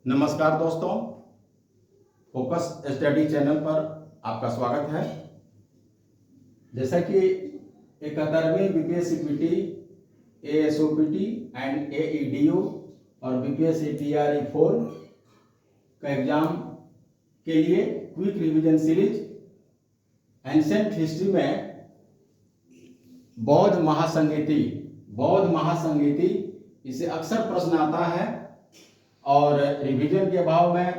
नमस्कार दोस्तों, focus study channel पर आपका स्वागत है। जैसा कि 71वीं बीपीएससीपीटी, एएसओपीटी एंड एईडीयू और बीपीएससी-TRE-4 का एग्जाम के लिए quick revision series ancient history में बौद्ध महासंगीति इसे अक्सर प्रश्न आता है और रिवीजन के अभाव में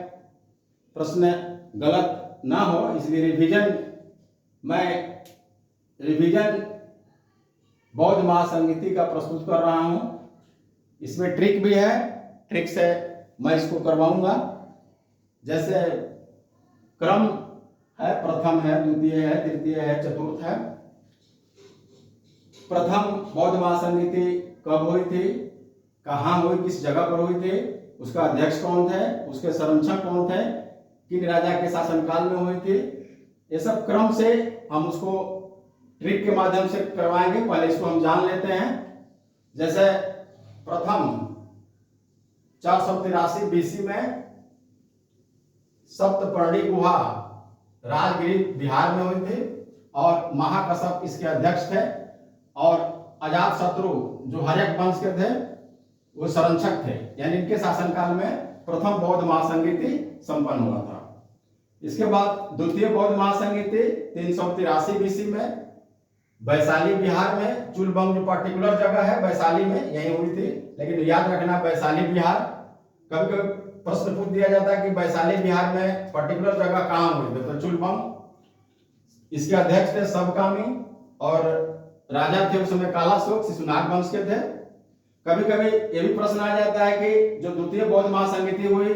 प्रश्न गलत ना हो, इसलिए रिवीजन बौद्ध महासंगीति का प्रस्तुत कर रहा हूं। इसमें ट्रिक भी है, ट्रिक से मैं इसको करवाऊंगा। जैसे क्रम है, प्रथम है, द्वितीय है, तृतीय है, चतुर्थ है। प्रथम बौद्ध महासंगीति कब हुई थी, कहाँ हुई, किस जगह पर हुई थी, उसका अध्यक्ष कौन थे, उसके संरक्षक कौन थे, किन राजा के शासनकाल में हुई थी, ये सब क्रम से हम उसको ट्रिक के माध्यम से करवाएंगे। पहले इसको हम जान लेते हैं। जैसे प्रथम 483 बीसी में सप्तपर्णी गुहा राजगिरी बिहार में हुई थी और महाकश्यप इसके अध्यक्ष थे और अजातशत्रु जो हर्यक वंश के थे वो संरक्षक थे। यानी इनके शासनकाल में प्रथम बौद्ध महासंगीति संपन्न हुआ था। इसके बाद द्वितीय बौद्ध महासंगीति 383 बीसी में वैशाली बिहार में, चुलबंग जो पर्टिकुलर जगह है वैशाली में, यही हुई थी। लेकिन याद रखना वैशाली बिहार, कभी कभी प्रश्न पूछ दिया जाता है कि वैशाली बिहार में पर्टिकुलर जगह कहाँ हुई थी, तो चुलबंग। इसके अध्यक्ष थे सबकामी और राजा थे उस समय कालाशोक, शिशुनाग वंश के थे। कभी कभी ये भी प्रश्न आ जाता है कि जो द्वितीय बौद्ध महासंगीति हुई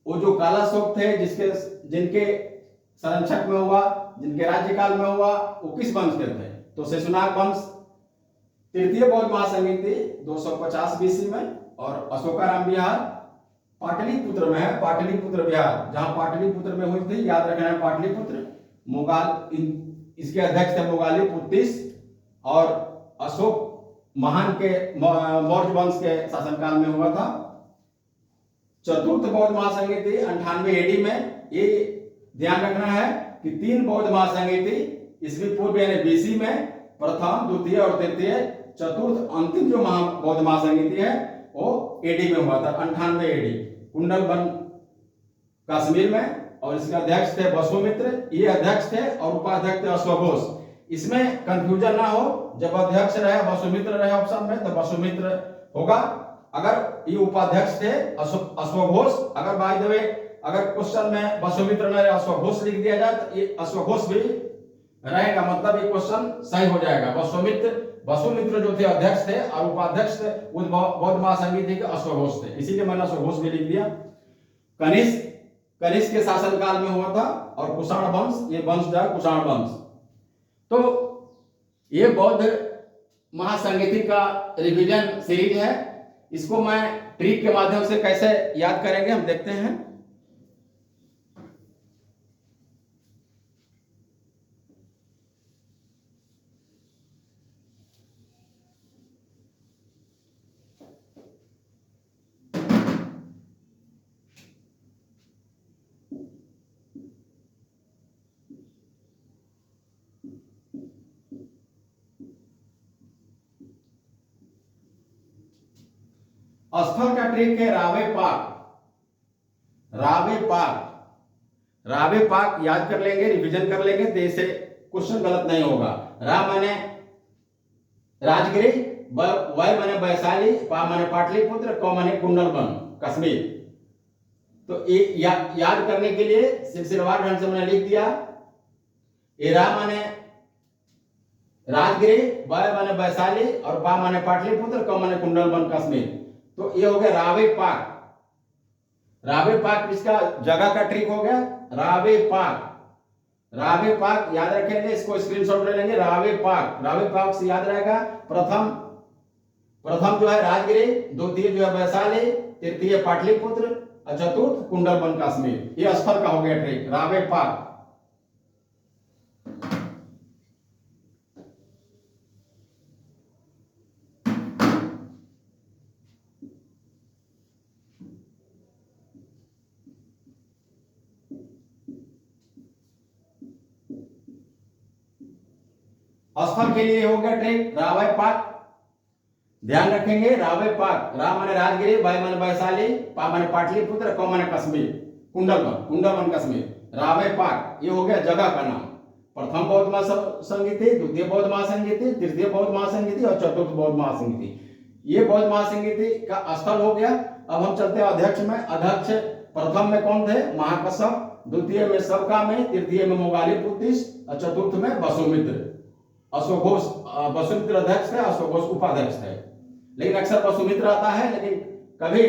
वो जो कालाशोक थे जिनके संरक्षक में हुआ, जिनके राज्यकाल में हुआ, वो किस वंश के थे, तो शिशुनाग वंश। तृतीय बौद्ध महासंगीति 250 बीसी में और अशोकाराम बिहार पाटलिपुत्र में है, पाटलिपुत्र बिहार, जहां पाटलिपुत्र में हुई थी, याद रखना है पाटलिपुत्र। इसके अध्यक्ष थे मोगाली पुत्तिस और अशोक महान के मौर्य वंश के शासनकाल में हुआ था। चतुर्थ बौद्ध महासंगीति 98 एडी में। ये ध्यान रखना है कि 3 बौद्ध महासंगीति ईस्वी पूर्व यानी बीसी में, प्रथम, द्वितीय और तृतीय। चतुर्थ अंतिम जो बौद्ध महासंगीति है वो एडी में हुआ था, 98 एडी, कुंडलबन कश्मीर में। और इसके अध्यक्ष थे वसुमित्र, ये अध्यक्ष थे और उपाध्यक्ष थे अश्वघोष। इसमें कंफ्यूजन ना हो, जब अध्यक्ष रहे वसुमित्र रहे ऑप्शन में तो वसुमित्र होगा। अगर ये उपाध्यक्ष थे अश्वघोष, अगर बाय द वे अगर क्वेश्चन में वसुमित्र न रहे अश्वघोष लिख दिया जाए तो ये अश्वघोष भी रहेगा, मतलब ये क्वेश्चन सही हो जाएगा। वसुमित्र जो थे अध्यक्ष थे और उपाध्यक्ष थे उस बौद्ध महासंगीति के अश्वघोष थे, इसीलिए मैंने अश्वघोष भी लिख दिया। कनिष्क के शासनकाल में हुआ था और कुषाण वंश, ये वंश जो है कुषाण वंश। तो ये बौद्ध महासंगीति का रिवीजन सीरीज है। इसको मैं ट्रिक के माध्यम से कैसे याद करेंगे हम देखते हैं। स्थल का ट्रिक है रावे पाक याद कर लेंगे, रिवीजन कर लेंगे तो इसे क्वेश्चन गलत नहीं होगा। रा माने राजगिरी, वै माने वैशाली, पा माने पाटलिपुत्र, क माने कुंडलबन कश्मीर। तो ये याद करने के लिए सिलसिलेवार ढंग से मैंने लिख दिया। ये रा माने राजगिरी, वै माने वैशाली और पा माने पाटलिपुत्र, क माने कुंडलबन कश्मीर। तो ये हो गया रावे पाक इसका जगह का ट्रिक हो गया। रावे पाक याद रखेंगे, इसको स्क्रीनशॉट ले लेंगे। रावे पाक से याद रहेगा प्रथम जो है राजगिरी, द्वितीय जो है वैशाली, तृतीय पाटलिपुत्र और चतुर्थ कुंडलबन कश्मीर। ये स्थल का हो गया ट्रिक, रावे पाक। स्थल के लिए हो गया ट्रिक रावय पाक। ध्यान रखेंगे, रावय पाक, रा माने राजगिरी, वाय माने वैशाली, पा माने पाटलिपुत्र, क माने कश्मीर, कुंडलवन कश्मीर। रावय पाक ये हो गया जगह का नाम। प्रथम बौद्ध महासंगीति, द्वितीय बौद्ध महासंगीति, तृतीय बौद्ध महासंगीति और चतुर्थ बौद्ध महासंगीति। ये बौद्ध महासंगीति का स्थल हो गया। अब हम चलते हैं अध्यक्ष में। अध्यक्ष प्रथम में कौन थे? महाकश्यप, द्वितीय में सबका में, तृतीय में मोगालीपुतिस और चतुर्थ में वसुमित्र। अश्वघोष वसुमित्र अध्यक्ष थे, अश्वघोष उपाध्यक्ष थे। लेकिन अक्सर वसुमित्र आता है, लेकिन कभी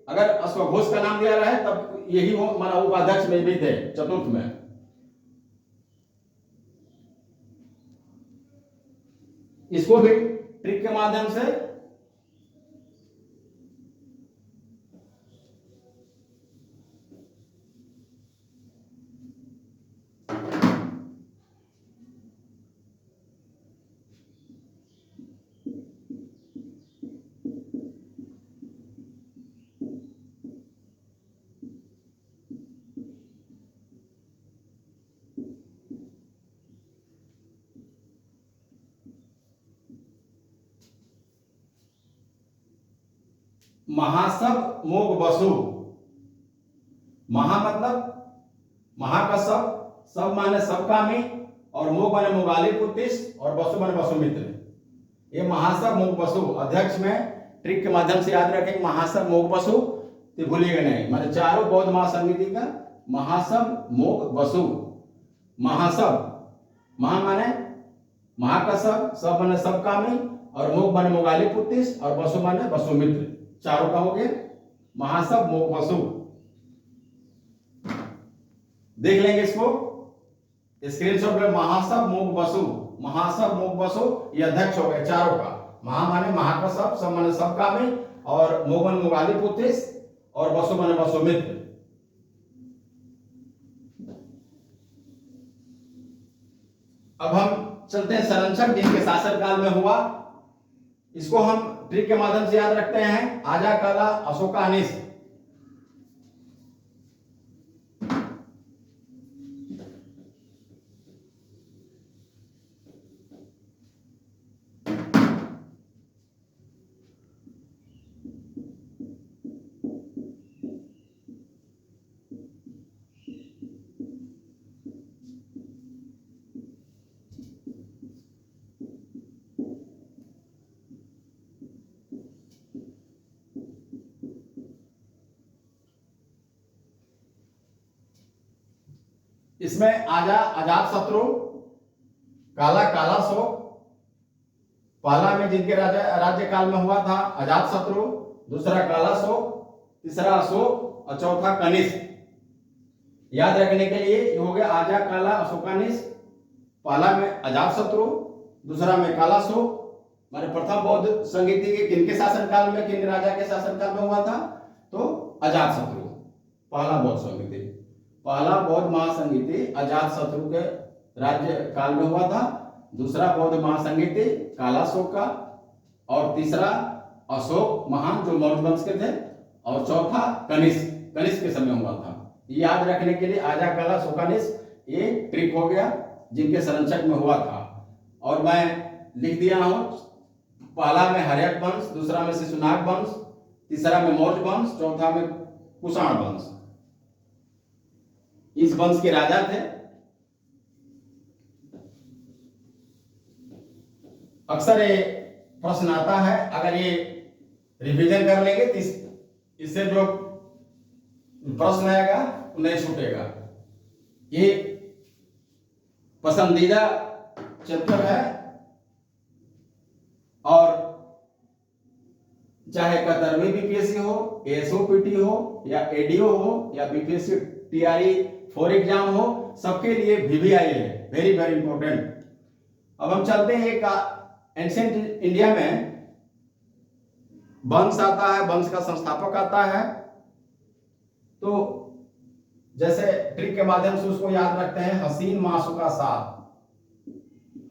अगर अश्वघोष का नाम दिया रहा है तब यही वो माना उपाध्यक्ष में भी थे चतुर्थ में। इसको भी ट्रिक के माध्यम से महासब मोग बसु। महा मतलब महाकश्यप, सब माने सबकामी और मोग माने मोगालीपुतिस और बसु माने वसुमित्र। ये महासब मोग बसु अध्यक्ष में ट्रिक के माध्यम से याद रखेंगे। महासब मोग बसु तो भूलिएगा नहीं, माने चारों बौद्ध महासंगीति का महासब मोग बसु। महासब, महा माने महाकश्यप, सब माने सबकामी और मोग माने मोगालीपुतिस और बसु माने वसुमित्र। चारों का हो गया महासब मोग बसु। देख लेंगे इसको स्क्रीनशॉट में। महासब मोग बसु, महासब मोग बसु ये अध्यक्ष हो गए चारों का। महा माने महाकश्यप, सब माने सबकामी और मोग माने मोगालीपुतिस और बसु माने वसुमित्र। अब हम चलते हैं संरक्षक जिनके शासनकाल में हुआ। इसको हम ट्रिक के माध्यम से याद रखते हैं। आजा काला अशोकानिश। इसमें आजा अजात शत्रु, काला काला शोक। पहला में जिनके राज्य काल में हुआ था अजात शत्रु, दूसरा काला शोक, तीसरा अशोक और चौथा कनिष्क। याद रखने के लिए ये हो गया आजा काला अशोकानिश। पहला में अजात शत्रु, दूसरा में काला शोक। माने प्रथम बौद्ध संगीति के किनके शासनकाल में, किन राजा के शासनकाल में हुआ था? तो अजात शत्रु पहला बौद्ध संगीति, पहला बौद्ध महासंगीति अजात शत्रु के राज्य काल में हुआ था। दूसरा बौद्ध महासंगीति काला शोक का और तीसरा अशोक महान जो मौर्य वंश के थे और चौथा कनिष्क के समय हुआ था। याद रखने के लिए आजा काला शोकानिश ये ट्रिक हो गया जिनके संरक्षक में हुआ था। और मैं लिख दिया हूं, पहला में हर्यक वंश, दूसरा में शिशुनाग वंश, तीसरा में मौर्य वंश, चौथा में कुषाण वंश। इस वंश के राजा थे। अक्सर ये प्रश्न आता है, अगर ये रिवीजन कर लेंगे तो इससे जो प्रश्न आएगा वो नहीं छूटेगा। ये पसंदीदा चैप्टर है और चाहे 71वीं बीपीएससी हो, एसओपीटी हो या एडीओ हो या बीपीएससी टीआरई 4 एग्जाम हो, सबके लिए वीवीआई है, वेरी वेरी इंपॉर्टेंट। अब हम चलते हैं एक एंशिएंट इंडिया में वंश आता है, वंश का संस्थापक आता है। तो जैसे ट्रिक के माध्यम से उसको याद रखते हैं। हसीन माशुका शाह,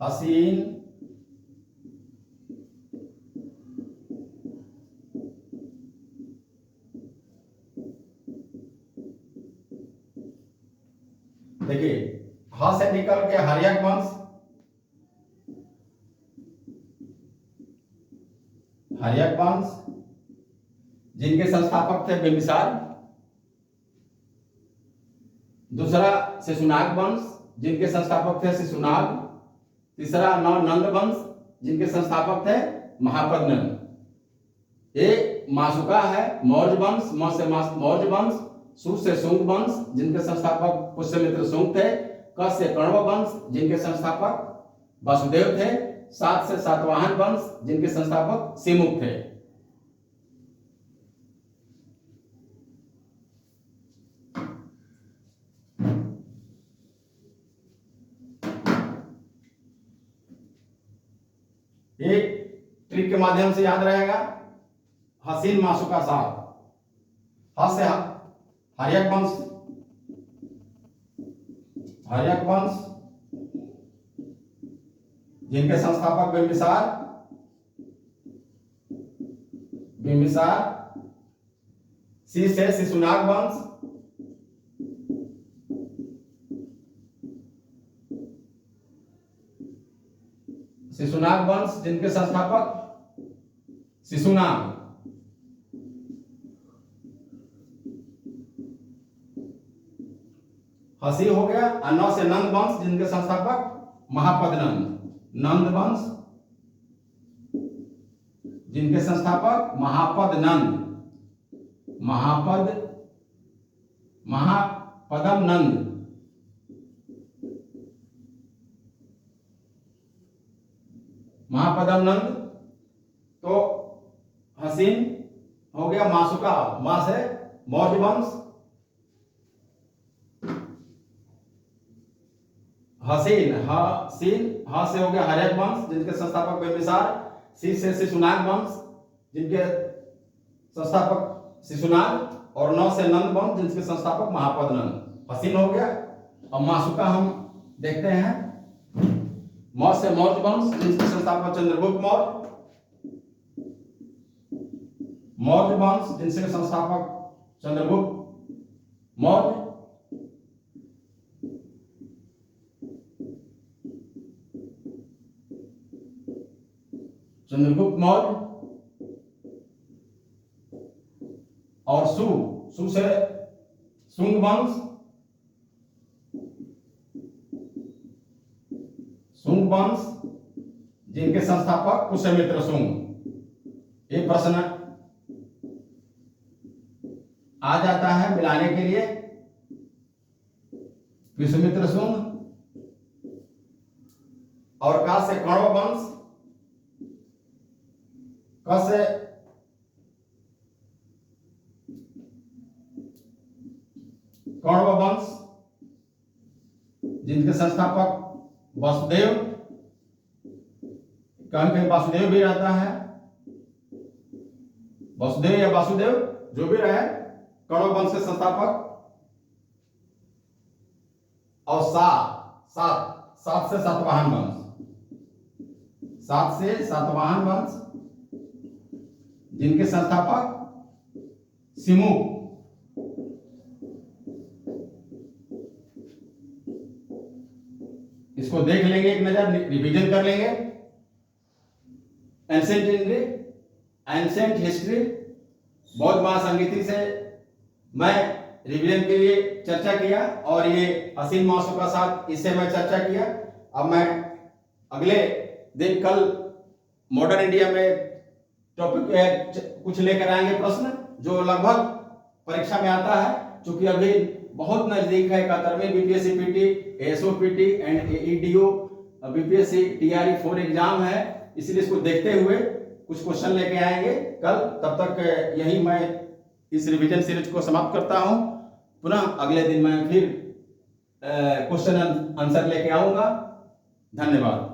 हसीन देखिए ह से निकल के हर्यक वंश, हर्यक वंश जिनके संस्थापक थे बिंबिसार। दूसरा शिशुनाग वंश जिनके संस्थापक थे शिशुनाग। तीसरा नंद वंश जिनके संस्थापक थे महापद्नंद। ये माशुका है मौर्य वंश, म से मौर्य वंश, सु से शुंग वंश जिनके संस्थापक पुष्यमित्र शुंग थे। क से कण्व वंश जिनके संस्थापक वसुदेव थे। सात से सातवाहन वंश जिनके संस्थापक सिमुक थे। एक ट्रिक के माध्यम से याद रहेगा। हसीन माशुका साथ। ह से हर्यक वंश, हर्यक वंश जिनके संस्थापक बिंबिसार, बिंबिसार। सी से शिशुनाग वंश, शिशुनाग वंश जिनके संस्थापक शिशुनाग। हसी हो गया। और नौ से नंद वंश जिनके संस्थापक महापद्नंद। नंद वंश जिनके संस्थापक महापद्नंद, महापदम नंद। महापदम नंद। तो हसीन हो गया माशुका, मां से मौर्य वंश। हसीन ह से हो गया हर्यक वंश जिनके संस्थापक बिंबिसार। सी से शिशुनाग वंश जिनके संस्थापक शिशुनाग। और नौ से नंद वंश जिनके संस्थापक महापद्नंद। हसीन हो गया। अब माशुका हम देखते हैं। मौ से मौर्य वंश जिनके संस्थापक चंद्रगुप्त मौर्य। मौर्य वंश जिनके संस्थापक चंद्रगुप्त मौर्य। चंद्रगुप्त मौर्य। और सु से शुंग वंश, शुंग वंश जिनके संस्थापक पुष्यमित्र शुंग। ये प्रश्न आ जाता है मिलाने के लिए। पुष्यमित्र शुंग। और का से कण्व वंश, क से कण्व वंश जिनके संस्थापक वसुदेव। कहीं कहीं वासुदेव भी रहता है, वसुदेव या वासुदेव जो भी रहे। कण्व वंश के संस्थापक। और सात से सातवाहन वंश, सात से सातवाहन वंश जिनके संस्थापक सिमुक। इसको देख लेंगे एक नजर, रिवीजन कर लेंगे। एंसेंट हिस्ट्री बौद्ध महासंगीति से मैं रिवीजन के लिए चर्चा किया। और ये हसीन माशुका का साथ इससे मैं चर्चा किया। अब मैं अगले दिन कल मॉडर्न इंडिया में टॉपिक कुछ लेकर आएंगे, प्रश्न जो लगभग परीक्षा में आता है। क्योंकि अभी बहुत नजदीक है 71वीं BPSC PT, SOPT and AEDO BPSC TRE 4 exam है, इसलिए इसको देखते हुए कुछ क्वेश्चन लेके आएंगे कल। तब तक यही मैं इस रिवीजन सीरीज को समाप्त करता हूं। पुनः अगले दिन मैं फिर क्वेश्चन आंसर लेके आऊंगा। धन्यवाद।